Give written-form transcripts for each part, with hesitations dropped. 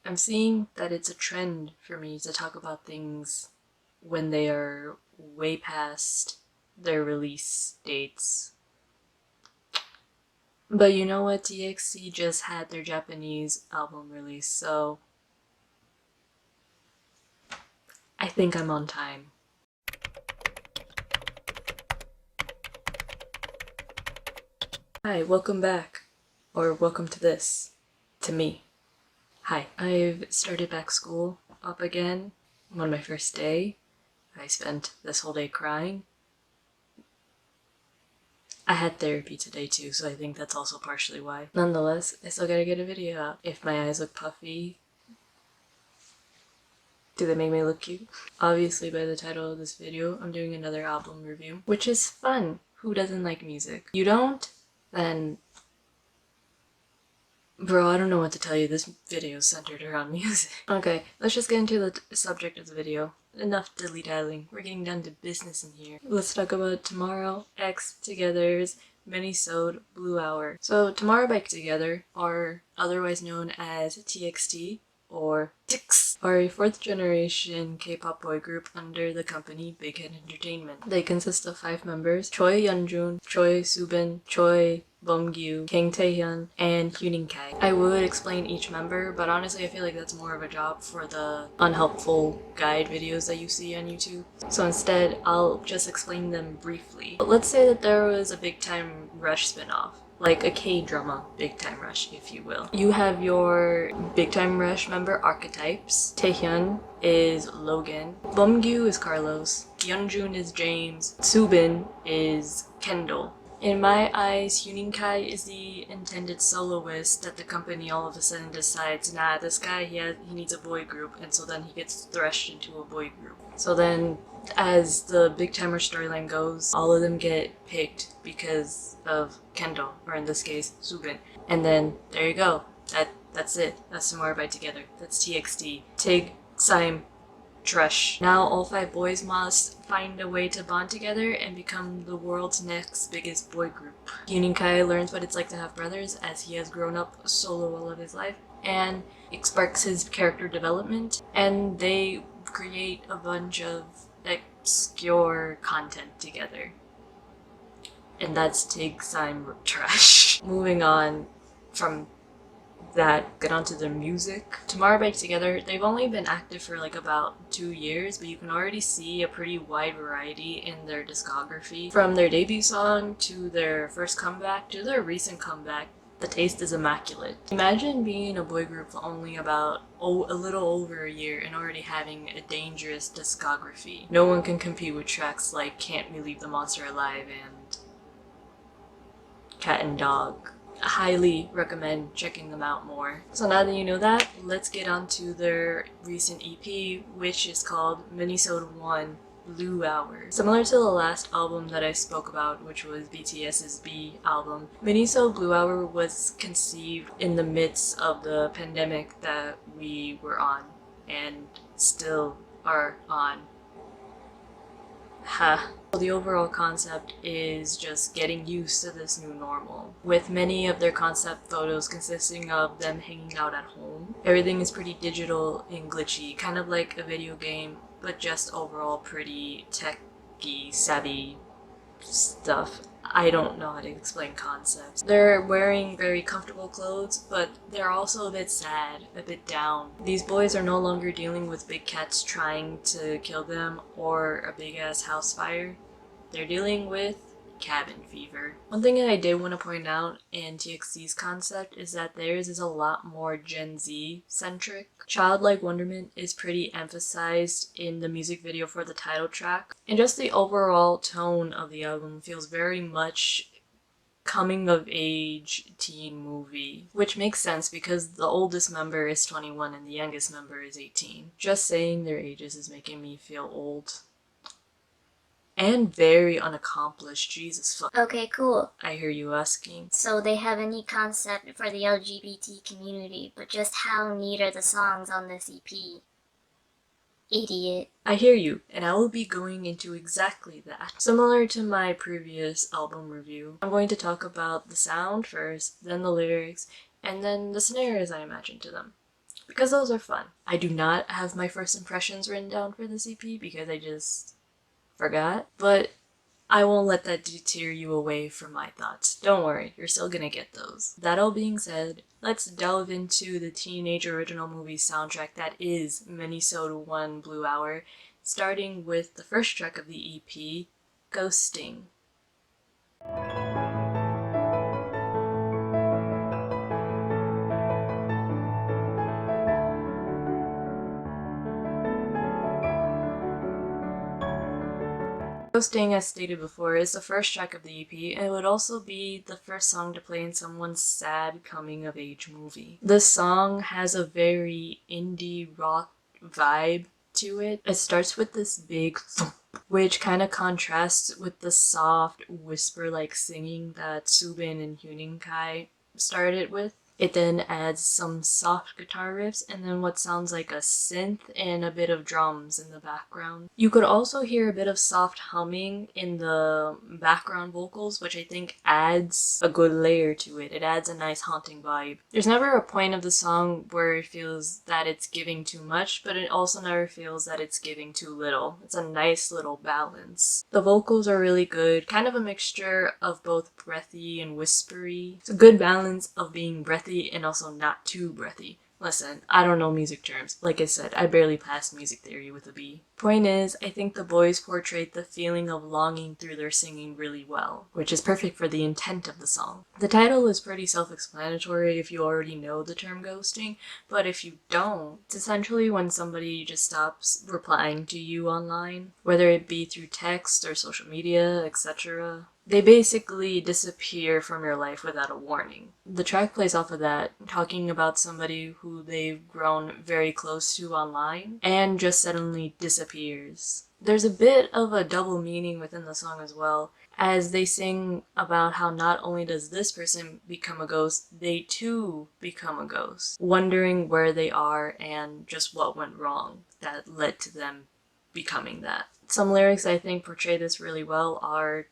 I'm seeing that it's a trend for me to talk about things when they are way past their release dates. But you know what? TXT just had their Japanese album release, so I think I'm on time. Hi, welcome back. Or welcome to this. To me. Hi. I've started back school up again on my first day. I spent this whole day crying. I had therapy today too, so I think that's also partially why. Nonetheless, I still gotta get a video out. If my eyes look puffy, do they make me look cute? Obviously, by the title of this video, I'm doing another album review, which is fun. Who doesn't like music? You don't? Then bro, I don't know what to tell you. This video is centered around music. Okay, let's just get into the subject of the video. Enough dilly-dallying. We're getting down to business in here. Let's talk about Tomorrow X Together's minisode Blue Hour. So Tomorrow X Together, or otherwise known as TXT, or TIX, are a fourth generation K-pop boy group under the company Bighit Entertainment. They consist of 5 members: Choi Yeonjun, Choi Subin, Choi Bumgyu, Kang Taehyun, and Hyunin Kai. I would explain each member, but honestly I feel like that's more of a job for the unhelpful guide videos that you see on YouTube. So instead, I'll just explain them briefly. But let's say that there was a Big Time Rush spinoff. Like a K-drama Big Time Rush, if you will. You have your Big Time Rush member archetypes. Taehyun is Logan, Bumgyu is Carlos, Yeonjun is James, Subin is Kendall. In my eyes, Hyunin Kai is the intended soloist that the company all of a sudden decides, nah, this guy, he needs a boy group, and so then he gets thrust into a boy group. So then, as the Big Timer storyline goes, all of them get picked because of Kendall, or in this case, Subin. And then, there you go. That's it. That's Tomorrow by Together. That's TXT. Tig, Saim, Trush. Now all 5 boys must find a way to bond together and become the world's next biggest boy group. Hyunin Kai learns what it's like to have brothers as he has grown up solo all of his life, and it sparks his character development, and they create a bunch of obscure content together. And that's Tig, Saim, Trush. Moving on from that, get onto their music. Tomorrow by Together, they've only been active for like about 2 years, but you can already see a pretty wide variety in their discography. From their debut song to their first comeback to their recent comeback, the taste is immaculate. Imagine being a boy group for only about a little over a year and already having a dangerous discography. No one can compete with tracks like Can't We Leave the Monster Alive and Cat and Dog. I highly recommend checking them out more. So now that you know that, let's get on to their recent EP, which is called minisode1 Blue Hour. Similar to the last album that I spoke about, which was BTS's B album, minisode Blue Hour was conceived in the midst of the pandemic that we were on and still are on. The overall concept is just getting used to this new normal, with many of their concept photos consisting of them hanging out at home. Everything is pretty digital and glitchy, kind of like a video game, but just overall pretty techy, savvy stuff. I don't know how to explain concepts. They're wearing very comfortable clothes, but they're also a bit sad, a bit down. These boys are no longer dealing with big cats trying to kill them or a big ass house fire. They're dealing with cabin fever. One thing that I did want to point out in TXT's concept is that theirs is a lot more Gen Z centric. Childlike wonderment is pretty emphasized in the music video for the title track, and just the overall tone of the album feels very much coming of age teen movie, which makes sense because the oldest member is 21 and the youngest member is 18. Just saying their ages is making me feel old. And very unaccomplished, Jesus fuck. Okay, cool. I hear you asking. So they have a neat concept for the LGBT community, but just how neat are the songs on this EP? Idiot. I hear you, and I will be going into exactly that. Similar to my previous album review, I'm going to talk about the sound first, then the lyrics, and then the snares I imagine to them. because those are fun. I do not have my first impressions written down for this EP because I just forgot, but I won't let that deter you away from my thoughts. Don't worry, you're still gonna get those. That all being said, let's delve into the teenage original movie soundtrack that is minisode1 Blue Hour, starting with the first track of the EP, Ghosting. Ghosting, as stated before, is the first track of the EP, and it would also be the first song to play in someone's sad coming-of-age movie. This song has a very indie rock vibe to it. It starts with this big thump, which kind of contrasts with the soft, whisper-like singing that Subin and Huening Kai started with. It then adds some soft guitar riffs and then what sounds like a synth and a bit of drums in the background. You could also hear a bit of soft humming in the background vocals, which I think adds a good layer to it. It adds a nice haunting vibe. There's never a point of the song where it feels that it's giving too much, but it also never feels that it's giving too little. It's a nice little balance. The vocals are really good, kind of a mixture of both breathy and whispery. It's a good balance of being breathy and also not too breathy. Listen, I don't know music terms. Like I said, I barely passed music theory with a B. Point is, I think the boys portrayed the feeling of longing through their singing really well, which is perfect for the intent of the song. The title is pretty self-explanatory if you already know the term ghosting, but if you don't, it's essentially when somebody just stops replying to you online, whether it be through text or social media, etc. They basically disappear from your life without a warning. The track plays off of that, talking about somebody who they've grown very close to online and just suddenly disappears. There's a bit of a double meaning within the song as well, as they sing about how not only does this person become a ghost, they too become a ghost, wondering where they are and just what went wrong that led to them becoming that. Some lyrics I think portray this really well are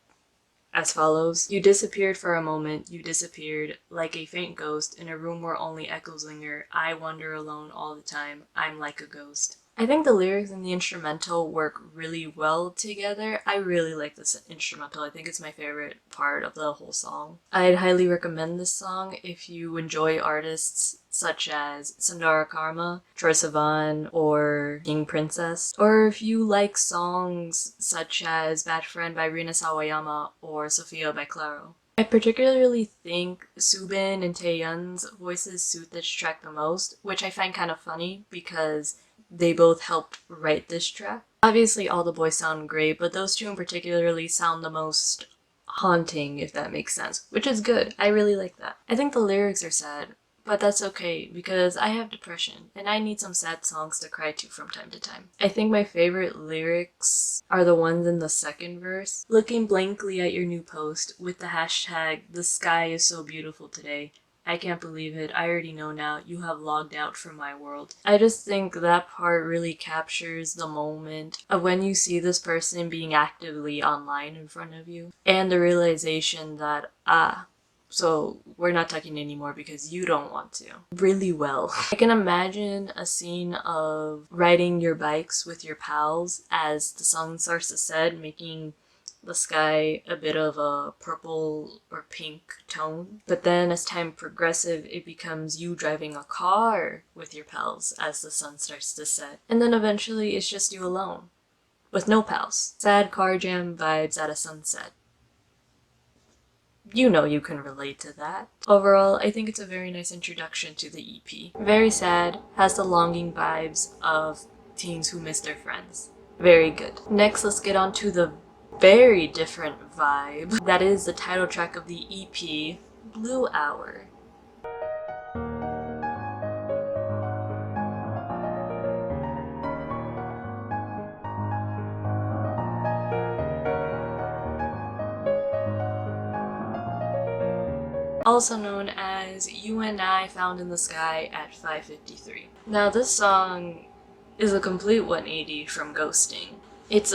as follows: "You disappeared for a moment, you disappeared, like a faint ghost, in a room where only echoes linger. I wander alone all the time, I'm like a ghost." I think the lyrics and the instrumental work really well together. I really like this instrumental. I think it's my favorite part of the whole song. I'd highly recommend this song if you enjoy artists such as Sundara Karma, Troye Sivan, or King Princess, or if you like songs such as Bad Friend by Rina Sawayama or Sophia by Claro. I particularly think Subin and Taeyeon's voices suit this track the most, which I find kind of funny because they both helped write this track. Obviously all the boys sound great, but those two in particularly sound the most haunting, if that makes sense, which is good. I really like that. I think the lyrics are sad, but that's okay because I have depression and I need some sad songs to cry to from time to time. I think my favorite lyrics are the ones in the second verse. "Looking blankly at your new post with the hashtag, the sky is so beautiful today. I can't believe it. I already know now. You have logged out from my world." I just think that part really captures the moment of when you see this person being actively online in front of you and the realization that, so we're not talking anymore because you don't want to. Really well. I can imagine a scene of riding your bikes with your pals as the song starts to set, making the sky a bit of a purple or pink tone. But then as time progresses, it becomes you driving a car with your pals as the sun starts to set. And then eventually it's just you alone, with no pals. Sad car jam vibes at a sunset. You know you can relate to that. Overall, I think it's a very nice introduction to the EP. Very sad, has the longing vibes of teens who miss their friends. Very good. Next, let's get on to the very different vibe. That is the title track of the EP, Blue Hour. Also known as You and I Found in the Sky at 5:53. Now this song is a complete 180 from Ghosting. It's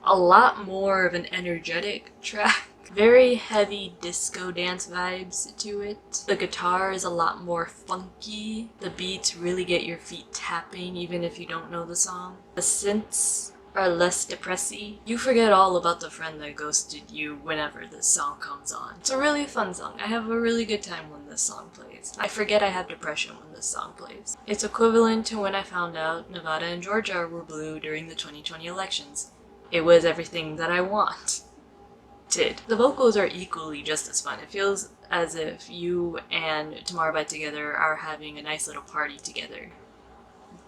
a lot more of an energetic track very heavy disco dance vibes to it. The guitar is a lot more funky. The beats really get your feet tapping even if you don't know the song. The synths are less depressy. You forget all about the friend that ghosted you whenever this song comes on. It's a really fun song. I have a really good time when this song plays. I forget I have depression when this song plays. It's equivalent to when I found out Nevada and Georgia were blue during the 2020 elections. It was everything that I want. The vocals are equally just as fun. It feels as if you and Tomorrow by Together are having a nice little party together.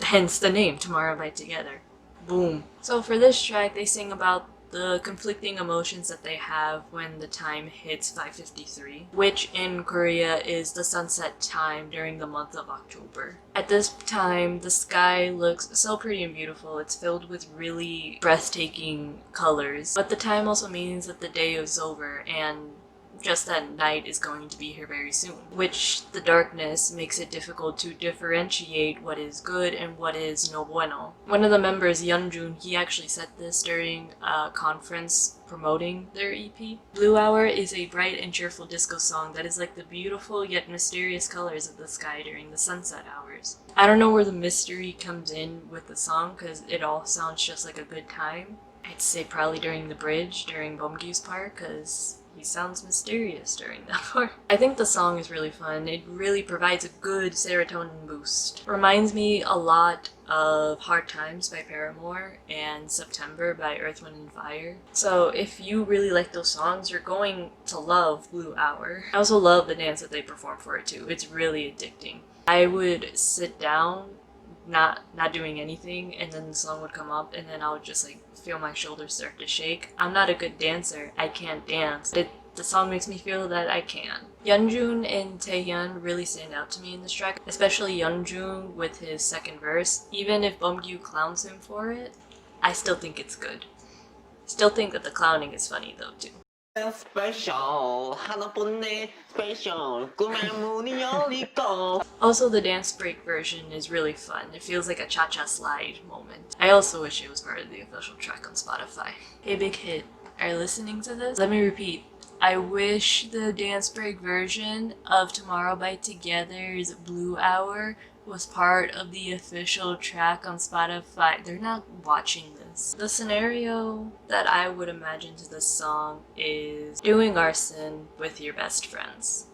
Hence the name, Tomorrow by Together. Boom. So for this track, they sing about the conflicting emotions that they have when the time hits 5:53, which in Korea is the sunset time during the month of October. At this time, the sky looks so pretty and beautiful. It's filled with really breathtaking colors, but the time also means that the day is over and just that night is going to be here very soon, which the darkness makes it difficult to differentiate what is good and what is no bueno. One of the members, Yeonjun, he actually said this during a conference promoting their EP. Blue Hour is a bright and cheerful disco song that is like the beautiful yet mysterious colors of the sky during the sunset hours. I don't know where the mystery comes in with the song because it all sounds just like a good time. I'd say probably during the bridge, during Bomgyu's part, because he sounds mysterious during that part. I think the song is really fun. It really provides a good serotonin boost. Reminds me a lot of Hard Times by Paramore and September by Earth, Wind and Fire. So if you really like those songs, you're going to love Blue Hour. I also love the dance that they perform for it too. It's really addicting. I would sit down not doing anything, and then the song would come up, and then I would just like feel my shoulders start to shake. I'm not a good dancer. I can't dance. The song makes me feel that I can. Yeonjun and Taehyun really stand out to me in this track, especially Yeonjun with his second verse. Even if Bomgyu clowns him for it, I still think it's good. Still think that the clowning is funny though too. Special, 하나뿐내 special, 꿈의 문이 열리고. Also, the dance break version is really fun. It feels like a cha-cha slide moment. I also wish it was part of the official track on Spotify. Hey Big Hit, are you listening to this? Let me repeat. I wish the dance break version of Tomorrow by Together's Blue Hour was part of the official track on Spotify. They're not watching this. The scenario that I would imagine to this song is doing arson with your best friends.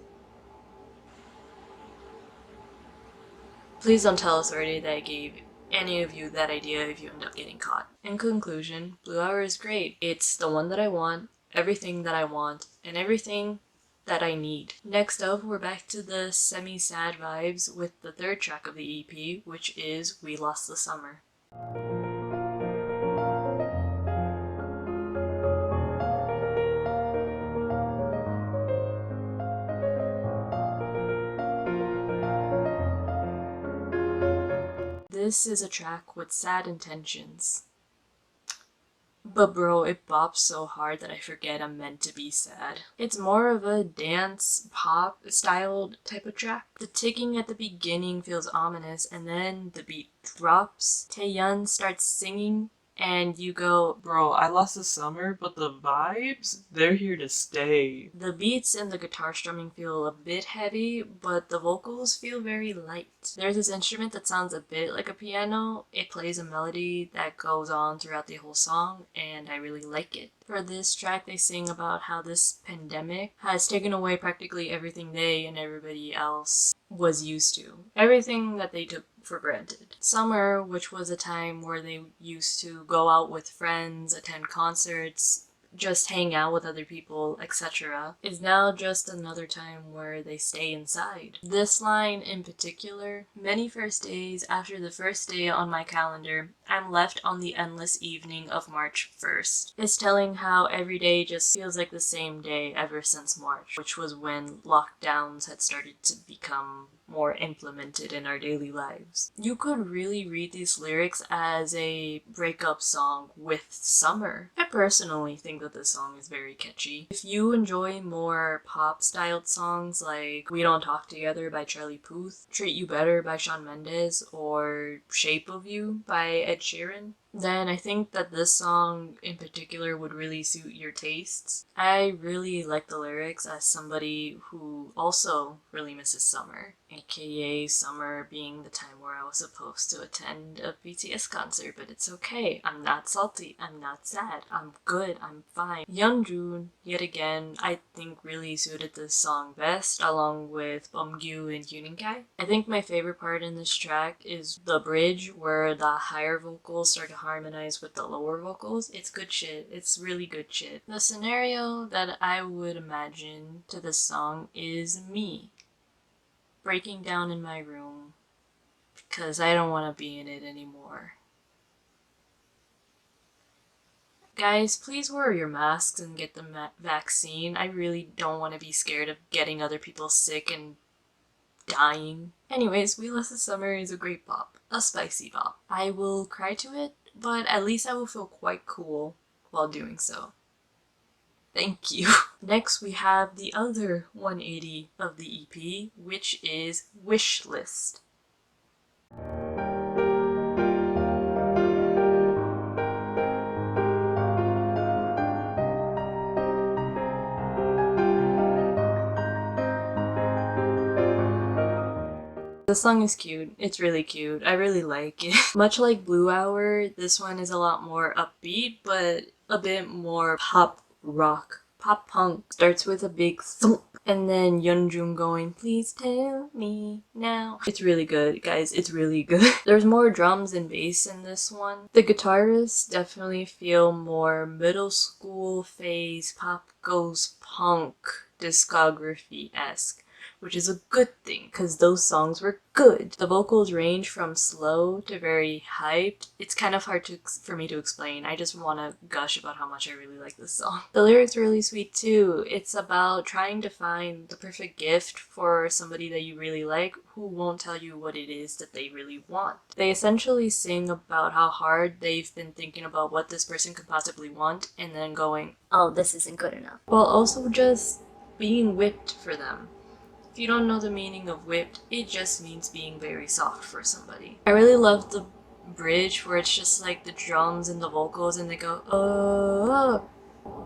Please don't tell authority that I gave any of you that idea if you end up getting caught. In conclusion, Blue Hour is great. It's the one that I want, everything that I want, and everything that I need. Next up, we're back to the semi-sad vibes with the third track of the EP, which is We Lost the Summer. This is a track with sad intentions. But bro, it bops so hard that I forget I'm meant to be sad. It's more of a dance, pop styled type of track. The ticking at the beginning feels ominous, and then the beat drops. Taehyun starts singing, and you go, Bro, I lost the summer, but the vibes, they're here to stay. The beats and the guitar strumming feel a bit heavy, but the vocals feel very light. There's this instrument that sounds a bit like a piano. It plays a melody that goes on throughout the whole song, and I really like it. For this track, they sing about how this pandemic has taken away practically everything they and everybody else was used to. Everything that they took for granted. Summer, which was a time where they used to go out with friends, attend concerts, just hang out with other people, etc., is now just another time where they stay inside. This line in particular, many first days after the first day on my calendar, I'm left on the endless evening of March 1st, is telling how every day just feels like the same day ever since March, which was when lockdowns had started to become more implemented in our daily lives. You could really read these lyrics as a breakup song with summer. I personally think that this song is very catchy. If you enjoy more pop-styled songs like We Don't Talk Together by Charlie Puth, Treat You Better by Shawn Mendes, or Shape of You by Ed Sheeran, then I think that this song in particular would really suit your tastes. I really like the lyrics as somebody who also really misses summer, aka summer being the time where I was supposed to attend a BTS concert, but it's okay. I'm not salty, I'm not sad, I'm good, I'm fine. Yeonjun, yet again, I think really suited this song best along with Beomgyu and Huening-kai. I think my favorite part in this track is the bridge where the higher vocals start to harmonize with the lower vocals. It's good shit. It's really good shit. The scenario that I would imagine to this song is me breaking down in my room because I don't want to be in it anymore. Guys, please wear your masks and get the vaccine. I really don't want to be scared of getting other people sick and dying. Anyways, We Lost the Summer is a great bop. A spicy bop. I will cry to it, but at least I will feel quite cool while doing so. Thank you. Next, we have the other 180 of the EP, which is Wishlist. The song is cute. It's really cute. I really like it. Much like Blue Hour, this one is a lot more upbeat, but a bit more pop rock. Pop punk. Starts with a big thump, and then Yeonjun going, please tell me now. It's really good, guys. It's really good. There's more drums and bass in this one. The guitarists definitely feel more middle school phase pop goes punk discography-esque, which is a good thing because those songs were good. The vocals range from slow to very hyped. It's kind of hard for me to explain. I just want to gush about how much I really like this song. The lyrics are really sweet too. It's about trying to find the perfect gift for somebody that you really like who won't tell you what it is that they really want. They essentially sing about how hard they've been thinking about what this person could possibly want and then going, Oh, this isn't good enough. while also just being whipped for them. If you don't know the meaning of whipped, it just means being very soft for somebody. I really love the bridge where it's just like the drums and the vocals and they go, oh,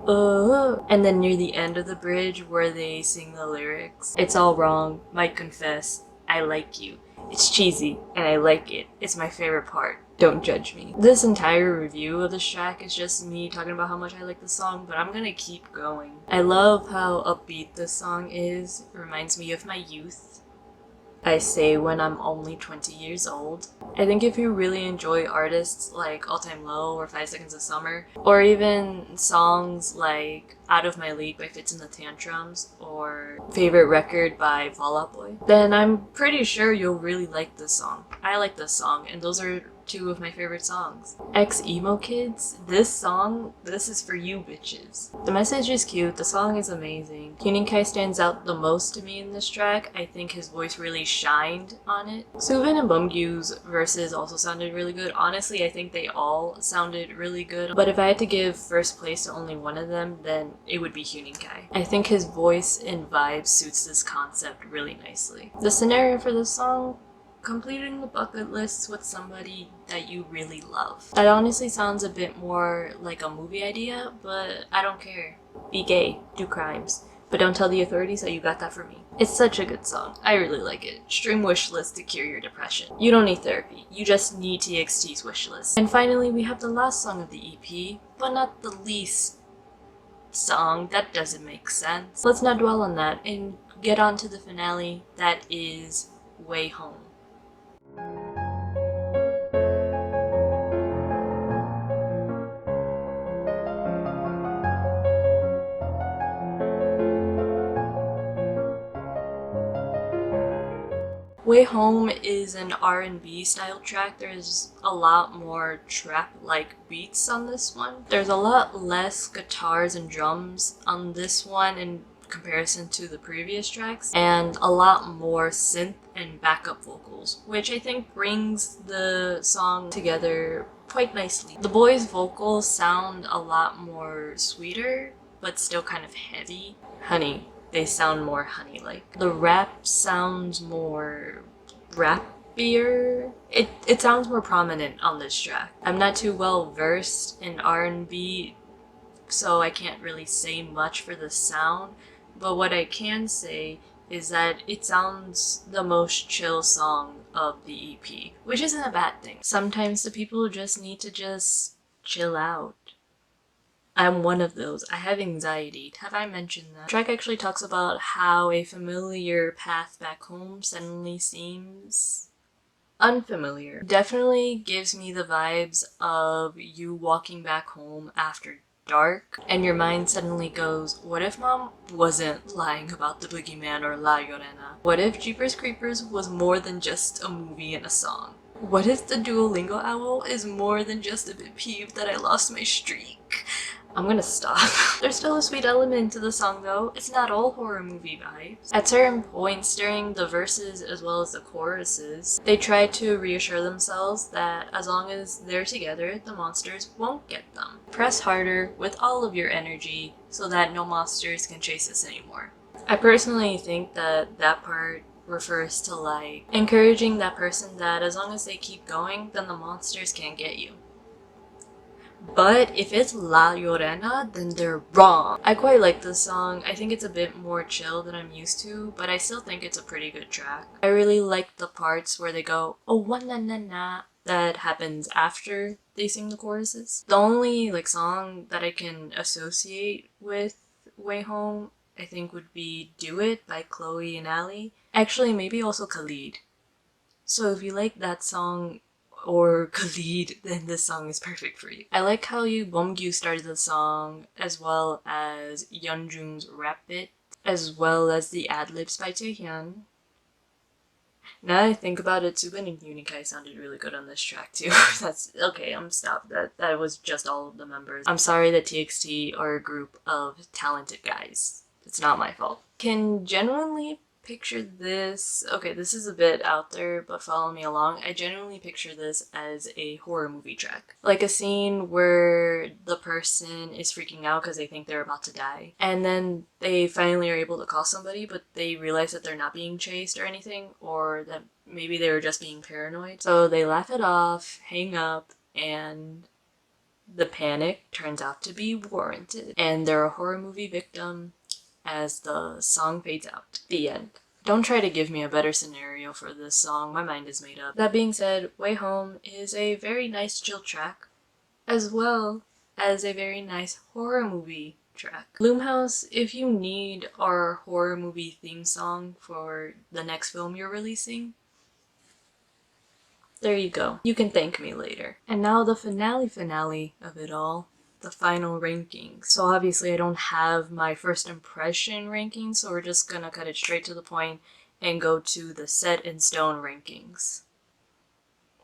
oh, and then near the end of the bridge where they sing the lyrics. It's all wrong, might confess, I like you. It's cheesy, and I like it. It's my favorite part. Don't judge me. This entire review of this track is just me talking about how much I like the song, but I'm gonna keep going. I love how upbeat this song is. It reminds me of my youth. I say when I'm only 20 years old. I think if you really enjoy artists like All Time Low or 5 Seconds of Summer, or even songs like Out of My League by Fits in the Tantrums, or Favorite Record by Fall Out Boy, then I'm pretty sure you'll really like this song. I like this song, and those are two of my favorite songs. Ex-emo kids, this song, this is for you bitches. The message is cute, the song is amazing. Huening-kai stands out the most to me in this track. I think his voice really shined on it. Soobin and Beomgyu's verses also sounded really good. Honestly, I think they all sounded really good. But if I had to give first place to only one of them, then it would be Huening-kai. I think his voice and vibe suits this concept really nicely. The scenario for this song, completing the bucket list with somebody that you really love. That honestly sounds a bit more like a movie idea, but I don't care. Be gay, do crimes, but don't tell the authorities that you got that from me. It's such a good song. I really like it. Stream Wishlist to cure your depression. You don't need therapy. You just need TXT's Wishlist. And finally, we have the last song of the EP, but not the least song. That doesn't make sense. Let's not dwell on that and get on to the finale that is Way Home. Way Home is an R&B style track. There's a lot more trap-like beats on this one. There's a lot less guitars and drums on this one in comparison to the previous tracks, and a lot more synth and backup vocals, which I think brings the song together quite nicely. The boys' vocals sound a lot more sweeter, but still kind of heavy. Honey. They sound more honey-like. The rap sounds more rap rappier. It sounds more prominent on this track. I'm not too well versed in R&B, so I can't really say much for the sound, but what I can say is that it sounds the most chill song of the EP, which isn't a bad thing. Sometimes the people just need to just chill out. I'm one of those. I have anxiety. Have I mentioned that? The track actually talks about how a familiar path back home suddenly seems unfamiliar. Definitely gives me the vibes of you walking back home after dark and your mind suddenly goes, what if mom wasn't lying about the boogeyman or La Llorona? What if Jeepers Creepers was more than just a movie and a song? What if the Duolingo owl is more than just a bit peeved that I lost my streak? I'm gonna stop. There's still a sweet element to the song though. It's not all horror movie vibes. At certain points during the verses as well as the choruses, they try to reassure themselves that as long as they're together, the monsters won't get them. Press harder with all of your energy so that no monsters can chase us anymore. I personally think that that part refers to like encouraging that person that as long as they keep going, then the monsters can't get you. But if it's La Llorona, then they're wrong. I quite like this song. I think it's a bit more chill than I'm used to, but I still think it's a pretty good track. I really like the parts where they go, oh, wa na na na, that happens after they sing the choruses. The only like song that I can associate with Way Home, I think would be Do It by Chloe and Ali. Actually, maybe also Khalid. So if you like that song, or Khalid, then this song is perfect for you. I like how Bomgyu started the song, as well as Yeonjung's rap bit, as well as the ad-libs by Taehyun. Now that I think about it, Subin and Unikai sounded really good on this track too. That's okay, I'm stopped. That was just all of the members. I'm sorry that TXT are a group of talented guys. It's not my fault. Can genuinely picture this, okay, this is a bit out there, but follow me along. I genuinely picture this as a horror movie track. Like a scene where the person is freaking out because they think they're about to die. And then they finally are able to call somebody, but they realize that they're not being chased or anything, or that maybe they were just being paranoid. So they laugh it off, hang up, and the panic turns out to be warranted. And they're a horror movie victim as the song fades out. The end. Don't try to give me a better scenario for this song, my mind is made up. That being said, Way Home is a very nice chill track, as well as a very nice horror movie track. Bloomhouse, if you need our horror movie theme song for the next film you're releasing, there you go. You can thank me later. And now the finale of it all. The final rankings. So obviously I don't have my first impression rankings, so we're just gonna cut it straight to the point and go to the set in stone rankings.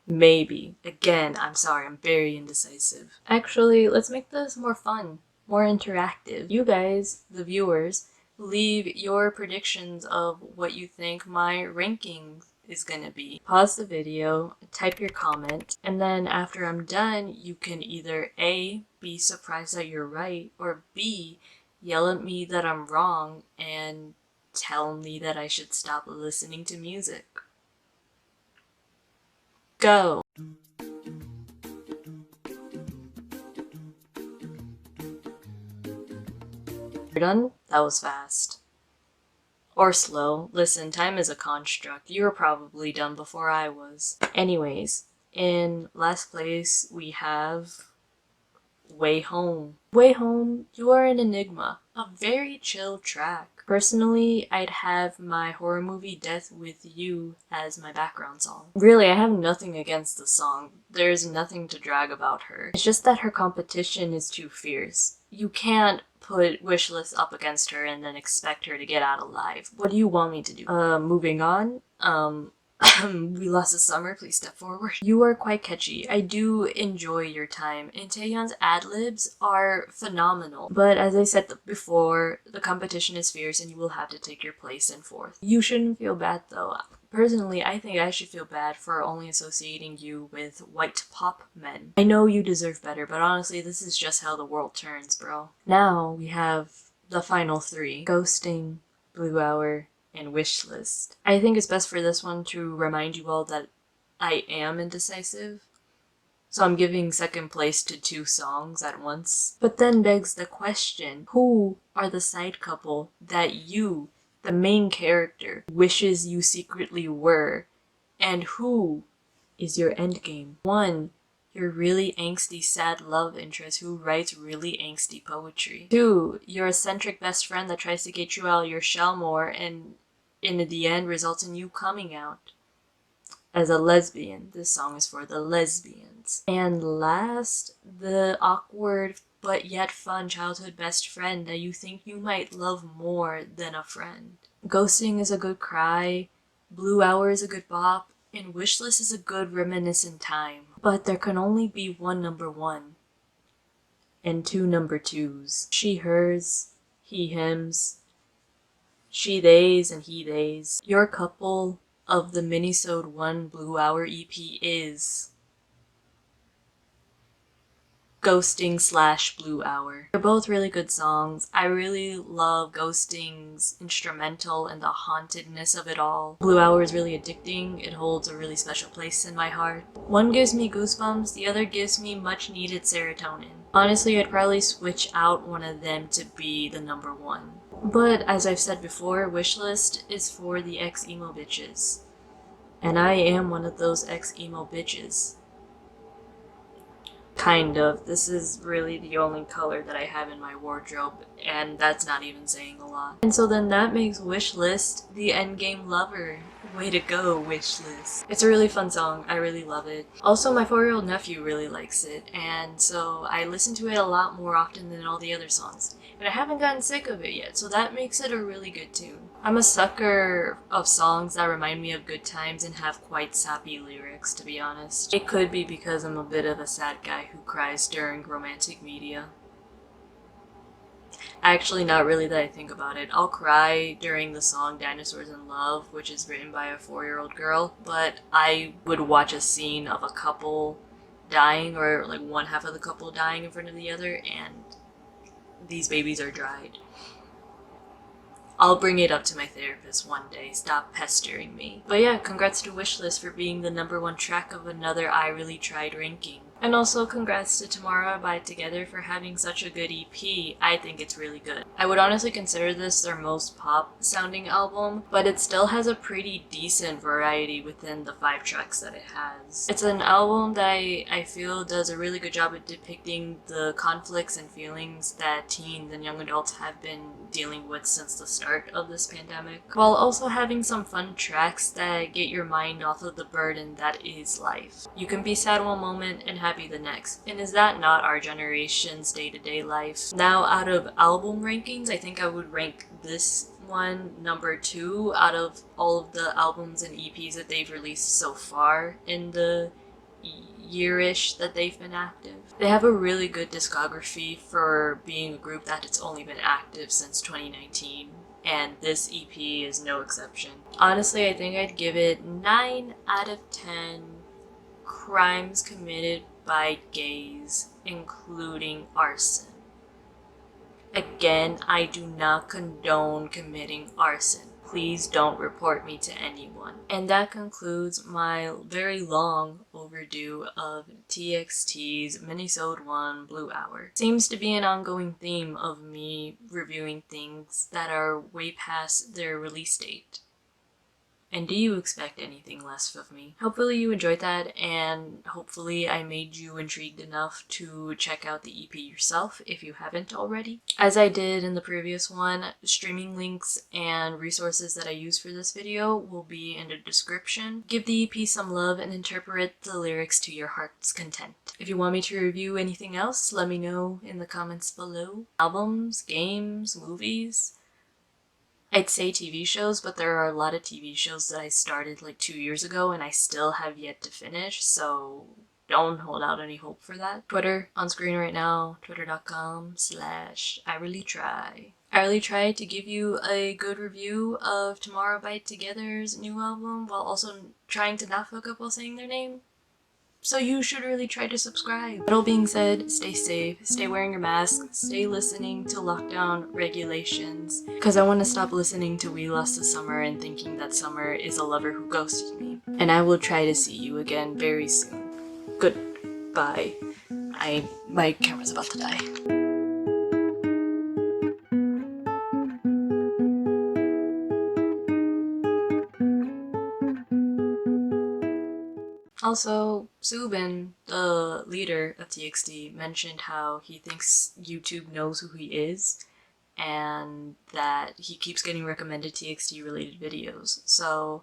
Maybe. Again, I'm sorry, I'm very indecisive. Actually, let's make this more fun, more interactive. You guys, the viewers, leave your predictions of what you think my rankings is gonna be. Pause the video, type your comment, and then after I'm done, you can either A, be surprised that you're right, or B, yell at me that I'm wrong and tell me that I should stop listening to music. Go! You're done? That was fast. Or slow. Listen, time is a construct. You were probably done before I was. Anyways, in last place we have Way Home. Way Home, you are an enigma. A very chill track. Personally, I'd have my horror movie Death with You as my background song. Really, I have nothing against the song. There's nothing to drag about her. It's just that her competition is too fierce. You can't put Wishlist up against her and then expect her to get out alive. What do you want me to do? Moving on. We lost a summer, please step forward. You are quite catchy. I do enjoy your time, and Taehyun's ad-libs are phenomenal. But as I said before, the competition is fierce and you will have to take your place in fourth. You shouldn't feel bad though. Personally, I think I should feel bad for only associating you with white pop men. I know you deserve better, but honestly, this is just how the world turns, bro. Now we have the final three. Ghosting, Blue Hour, and Wishlist. I think it's best for this one to remind you all that I am indecisive. So I'm giving second place to 2 songs at once. But then begs the question, who are the side couple that you, the main character, wishes you secretly were? And who is your endgame? 1, your really angsty sad love interest who writes really angsty poetry. 2, your eccentric best friend that tries to get you out of your shell more and in the end results in you coming out as a lesbian. This song is for the lesbians. And last, the awkward but yet fun childhood best friend that you think you might love more than a friend. Ghosting is a good cry, Blue Hour is a good bop, and Wishlist is a good reminiscent time. But there can only be one number 1 and 2 number 2s. She, hers, he, hims, she, theys, and he, theys. Your couple of the minisode1 Blue Hour EP is Ghosting / Blue Hour. They're both really good songs. I really love Ghosting's instrumental and the hauntedness of it all. Blue Hour is really addicting. It holds a really special place in my heart. One gives me goosebumps, the other gives me much needed serotonin. Honestly, I'd probably switch out one of them to be the number 1. But as I've said before, Wishlist is for the ex-emo bitches. And I am one of those ex-emo bitches. Kind of. This is really the only color that I have in my wardrobe, and that's not even saying a lot. And so then that makes Wishlist the endgame lover. Way to go, Wishlist. It's a really fun song. I really love it. Also, my 4-year-old nephew really likes it, and so I listen to it a lot more often than all the other songs. And I haven't gotten sick of it yet, so that makes it a really good tune. I'm a sucker of songs that remind me of good times and have quite sappy lyrics, to be honest. It could be because I'm a bit of a sad guy who cries during romantic media. Actually, not really that I think about it. I'll cry during the song Dinosaurs in Love, which is written by a 4-year-old girl, but I would watch a scene of a couple dying, or like one half of the couple dying in front of the other, and these babies are dried. I'll bring it up to my therapist one day. Stop pestering me. But yeah, congrats to Wishlist for being the number 1 track of another I Really Tried ranking. And also congrats to Tomorrow by Together for having such a good EP. I think it's really good. I would honestly consider this their most pop sounding album, but it still has a pretty decent variety within the 5 tracks that it has. It's an album that I feel does a really good job at depicting the conflicts and feelings that teens and young adults have been dealing with since the start of this pandemic, while also having some fun tracks that get your mind off of the burden that is life. You can be sad one moment and happy the next, and is that not our generation's day-to-day life? Now, out of album rankings, I think I would rank this one number 2 out of all of the albums and EPs that they've released so far in the year-ish that they've been active. They have a really good discography for being a group that it's only been active since 2019, and this EP is no exception. Honestly, I think I'd give it 9 out of 10 crimes committed by gays, including arson. Again, I do not condone committing arson. Please don't report me to anyone. And that concludes my very long overdue of TXT's minisode1 Blue Hour. Seems to be an ongoing theme of me reviewing things that are way past their release date. And do you expect anything less of me? Hopefully you enjoyed that, and hopefully I made you intrigued enough to check out the EP yourself if you haven't already. As I did in the previous one, streaming links and resources that I use for this video will be in the description. Give the EP some love and interpret the lyrics to your heart's content. If you want me to review anything else, let me know in the comments below. Albums, games, movies. I'd say TV shows, but there are a lot of TV shows that I started like 2 years ago and I still have yet to finish, so don't hold out any hope for that. Twitter, on screen right now, twitter.com/IReallyTry. I really tried to give you a good review of Tomorrow by Together's new album while also trying to not fuck up while saying their name. So you should really try to subscribe. That all being said, stay safe, stay wearing your mask, stay listening to lockdown regulations, because I want to stop listening to We Lost the Summer and thinking that Summer is a lover who ghosted me. And I will try to see you again very soon. Goodbye. My camera's about to die. Also, Subin, the leader of TXT, mentioned how he thinks YouTube knows who he is and that he keeps getting recommended TXT related videos. So,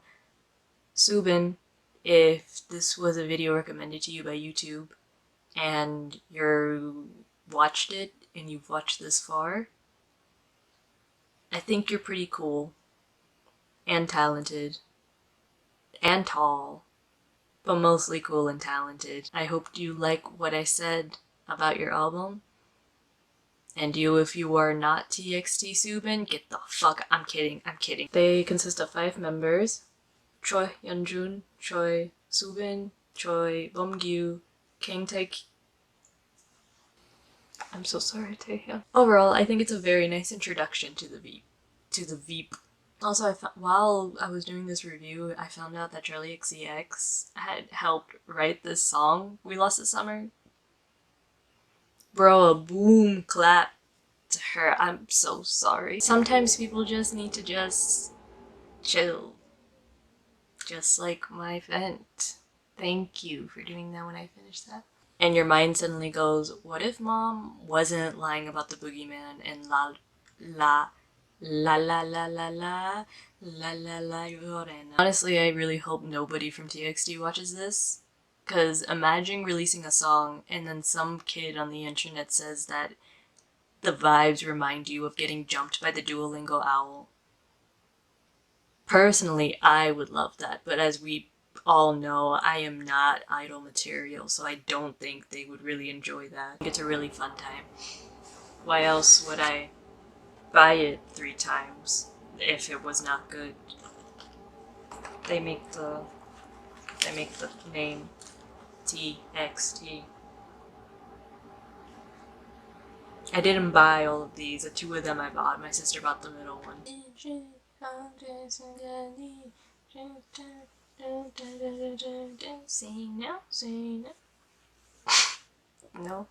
Subin, if this was a video recommended to you by YouTube and you watched it and you've watched this far, I think you're pretty cool and talented and tall. But mostly cool and talented. I hope you like what I said about your album. And you, if you are not TXT Subin, get the fuck. I'm kidding. They consist of 5 members: Choi Yeonjun, Choi Subin, Choi Bomgyu, King Taek. I'm so sorry, Taehyun. Overall, I think it's a very nice introduction to the Veep. Also, while I was doing this review, I found out that Charlie XCX had helped write this song, We Lost the Summer. Bro, a boom clap to her. I'm so sorry. Sometimes people just need to just chill. Just like my vent. Thank you for doing that when I finished that. And your mind suddenly goes, what if mom wasn't lying about the boogeyman and la la la la la la la la la la Yorena. Honestly, I really hope nobody from TXT watches this, because imagine releasing a song and then some kid on the internet says that the vibes remind you of getting jumped by the Duolingo owl. Personally, I would love that, but as we all know, I am not idol material, so I don't think they would really enjoy that. It's a really fun time. Why else would I buy it 3 times if it was not good? They make the name TXT. I didn't buy all of these. The 2 of them I bought. My sister bought the middle one. Sing now, sing now. No.